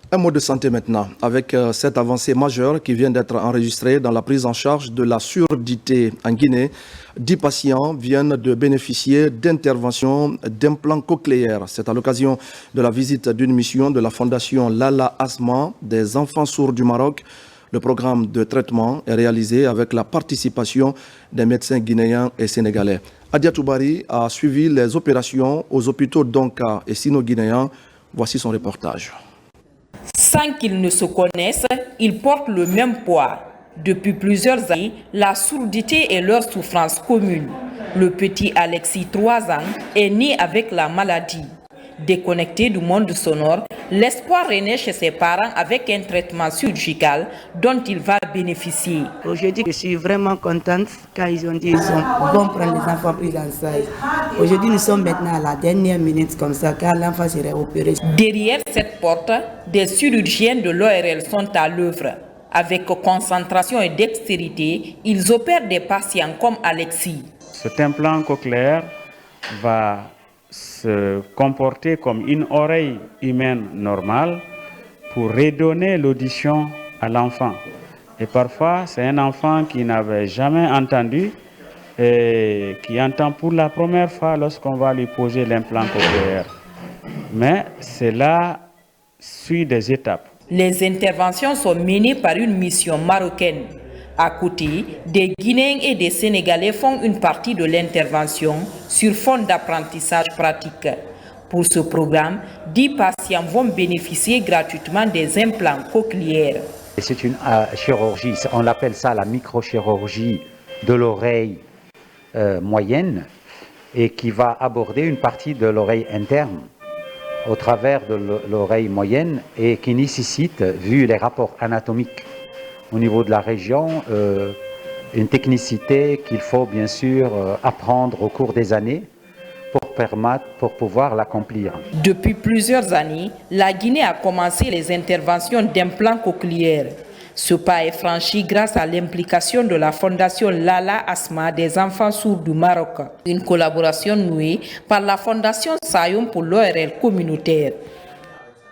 Un mot de santé maintenant, avec cette avancée majeure qui vient d'être enregistrée dans la prise en charge de la surdité en Guinée. 10 patients viennent de bénéficier d'interventions d'implants cochléaires. C'est à l'occasion de la visite d'une mission de la Fondation Lala Asma des enfants sourds du Maroc. Le programme de traitement est réalisé avec la participation des médecins guinéens et sénégalais. Adia Toubari a suivi les opérations aux hôpitaux Donka et Sino-Guinéens. Voici son reportage. Sans qu'ils ne se connaissent, ils portent le même poids. Depuis plusieurs années, la surdité est leur souffrance commune. Le petit Alexis, 3 ans, est né avec la maladie. Déconnecté du monde sonore, l'espoir renaît chez ses parents avec un traitement chirurgical dont il va bénéficier. Aujourd'hui, je suis vraiment contente quand ils ont dit qu'ils vont prendre les enfants pris en charge. Aujourd'hui, nous sommes maintenant à la dernière minute comme ça, car l'enfant serait opéré. Derrière cette porte, des chirurgiens de l'ORL sont à l'œuvre. Avec concentration et dextérité, ils opèrent des patients comme Alexis. Cet implant cochléaire va se comporter comme une oreille humaine normale pour redonner l'audition à l'enfant. Et parfois, c'est un enfant qui n'avait jamais entendu et qui entend pour la première fois lorsqu'on va lui poser l'implant cochléaire. Mais cela suit des étapes. Les interventions sont menées par une mission marocaine. À côté, des Guinéens et des Sénégalais font une partie de l'intervention sur fond d'apprentissage pratique. Pour ce programme, 10 patients vont bénéficier gratuitement des implants cochléaires. C'est une chirurgie, on l'appelle ça la microchirurgie de l'oreille moyenne et qui va aborder une partie de l'oreille interne au travers de l'oreille moyenne et qui nécessite, vu les rapports anatomiques au niveau de la région, une technicité qu'il faut bien sûr apprendre au cours des années pour pouvoir l'accomplir. Depuis plusieurs années, la Guinée a commencé les interventions d'implants cochléaires. Ce pas est franchi grâce à l'implication de la Fondation Lala Asma des enfants sourds du Maroc. Une collaboration nouée par la Fondation Sayoum pour l'ORL communautaire.